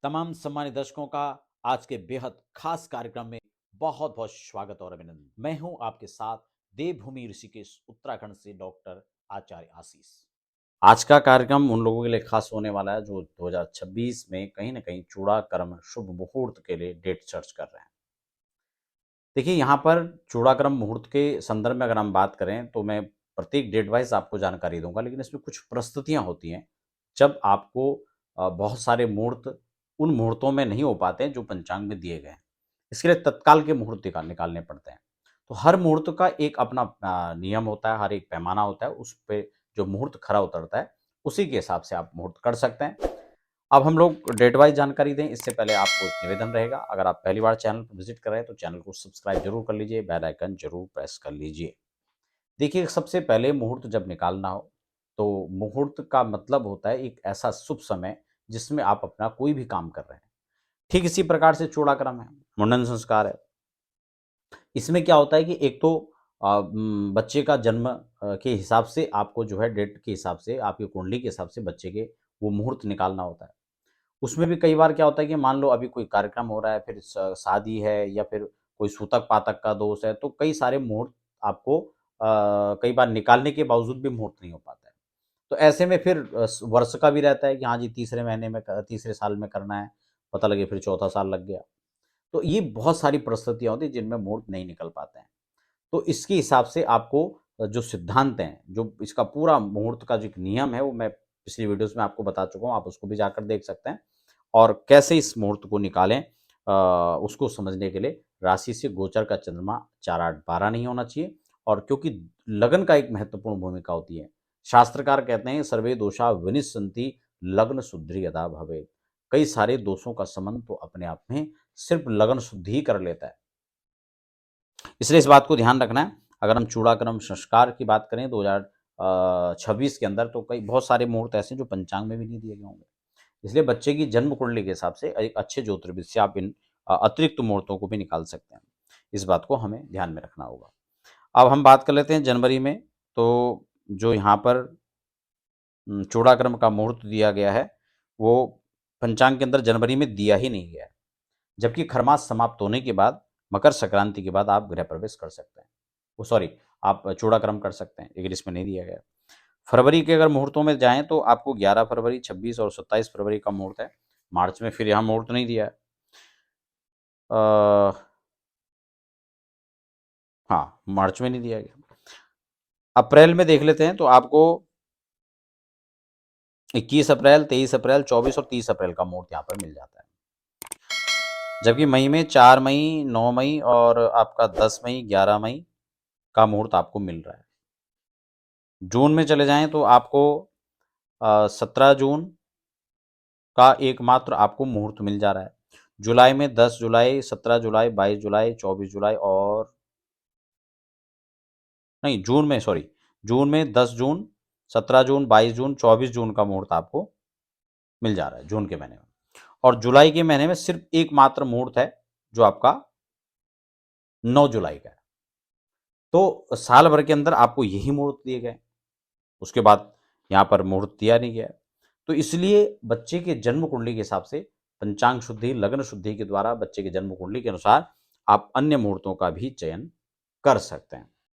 तमाम सम्मानित दर्शकों का आज के बेहद खास कार्यक्रम में बहुत बहुत स्वागत और अभिनंदन। मैं हूं आपके साथ देवभूमि ऋषिकेश उत्तराखंड से डॉक्टर आचार्य आशीष। आज का कार्यक्रम उन लोगों के लिए खास होने वाला है जो 2026 में कहीं ना कहीं चूड़ा कर्म शुभ मुहूर्त के लिए डेट सर्च कर रहे हैं। देखिए, यहाँ पर चूड़ा कर्म मुहूर्त के संदर्भ में अगर हम बात करें तो मैं प्रत्येक डेट वाइज आपको जानकारी दूंगा, लेकिन इसमें कुछ परिस्थितियां होती हैं जब आपको बहुत सारे मुहूर्त उन मुहूर्तों में नहीं हो पाते हैं जो पंचांग में दिए गए हैं। इसके लिए तत्काल के मुहूर्त निकालने पड़ते हैं। तो हर मुहूर्त का एक अपना नियम होता है, हर एक पैमाना होता है, उस पे जो मुहूर्त खरा उतरता है उसी के हिसाब से आप मुहूर्त कर सकते हैं। अब हम लोग डेट वाइज जानकारी दें इससे पहले आपको एक निवेदन रहेगा, अगर आप पहली बार चैनल पर विजिट कर रहे हैं तो चैनल को सब्सक्राइब जरूर कर लीजिए, बेल आइकन जरूर प्रेस कर लीजिए। देखिए, सबसे पहले मुहूर्त जब निकालना हो तो मुहूर्त का मतलब होता है एक ऐसा शुभ समय जिसमें आप अपना कोई भी काम कर रहे हैं। ठीक इसी प्रकार से चूड़ाक्रम है, मुंडन संस्कार है। इसमें क्या होता है कि एक तो बच्चे का जन्म के हिसाब से आपको जो है डेट के हिसाब से आपकी कुंडली के हिसाब से बच्चे के वो मुहूर्त निकालना होता है। उसमें भी कई बार क्या होता है कि मान लो अभी कोई कार्यक्रम हो रहा है, फिर शादी है या फिर कोई सूतक पातक का दोष है, तो कई सारे मुहूर्त आपको कई बार निकालने के बावजूद भी मुहूर्त नहीं हो पाता है। तो ऐसे में फिर वर्ष का भी रहता है कि हाँ जी, तीसरे महीने में तीसरे साल में करना है, पता लगे फिर चौथा साल लग गया। तो ये बहुत सारी परिस्थितियां होती हैं जिनमें मुहूर्त नहीं निकल पाते हैं। तो इसके हिसाब से आपको जो सिद्धांत हैं, जो इसका पूरा मुहूर्त का जो एक नियम है, वो मैं पिछली वीडियोस में आपको बता चुका हूँ, आप उसको भी जाकर देख सकते हैं। और कैसे इस मुहूर्त को निकालें उसको समझने के लिए राशि से गोचर का चंद्रमा 4, 8, 12 नहीं होना चाहिए। और क्योंकि लगन का एक महत्वपूर्ण भूमिका होती है, शास्त्रकार कहते हैं सर्वे दोषा विनिस्सन्ति लग्न शुद्धि यदा भवेत्। कई सारे दोषों का शमन तो अपने आप में सिर्फ लगन शुद्धि ही कर लेता है। इसलिए इस बात को ध्यान रखना है। अगर हम चूड़ाक्रम संस्कार की बात करें 2026 के अंदर, तो कई बहुत सारे मुहूर्त ऐसे हैं जो पंचांग में भी नहीं दिए गए होंगे। इसलिए बच्चे की जन्म कुंडली के हिसाब से एक अच्छे ज्योतिर्विद से आप इन अतिरिक्त मुहूर्तों को भी निकाल सकते हैं। इस बात को हमें ध्यान में रखना होगा। अब हम बात कर लेते हैं जनवरी में। तो जो यहाँ पर चूड़ाक्रम का मुहूर्त दिया गया है, वो पंचांग के अंदर जनवरी में दिया ही नहीं गया है। जबकि खरमास समाप्त होने के बाद मकर संक्रांति के बाद आप गृह प्रवेश कर सकते हैं। वो सॉरी, आप चूड़ाक्रम कर सकते हैं, लेकिन इसमें नहीं दिया गया। फरवरी के अगर मुहूर्तों में जाएं तो आपको 11 फरवरी, 26 और 27 फरवरी का मुहूर्त है। मार्च में फिर यहाँ मुहूर्त नहीं दिया है। हाँ, मार्च में नहीं दिया गया। अप्रैल में देख लेते हैं तो आपको 21 अप्रैल, 23 अप्रैल, 24 और 30 अप्रैल का मुहूर्त यहाँ पर मिल जाता है। जबकि मई में 4 मई, 9 मई और आपका 10 मई, 11 मई का मुहूर्त आपको मिल रहा है। जून में चले जाएं तो आपको 17 जून का एकमात्र आपको मुहूर्त मिल जा रहा है। जुलाई में 10 जुलाई, 17 जुलाई, 22 जुलाई, 24 जुलाई और नहीं, जून में सॉरी, जून में 10 जून, 17 जून, 22 जून, 24 जून का मुहूर्त आपको मिल जा रहा है जून के महीने में। और जुलाई के महीने में सिर्फ एकमात्र मुहूर्त है जो आपका 9 जुलाई का है। तो साल भर के अंदर आपको यही मुहूर्त दिए गए, उसके बाद यहाँ पर मुहूर्त दिया नहीं गया। तो इसलिए बच्चे के जन्म कुंडली के हिसाब से पंचांग शुद्धि, लग्न शुद्धि के द्वारा बच्चे के जन्म कुंडली के अनुसार आप अन्य मुहूर्तों का भी चयन कर सकते हैं।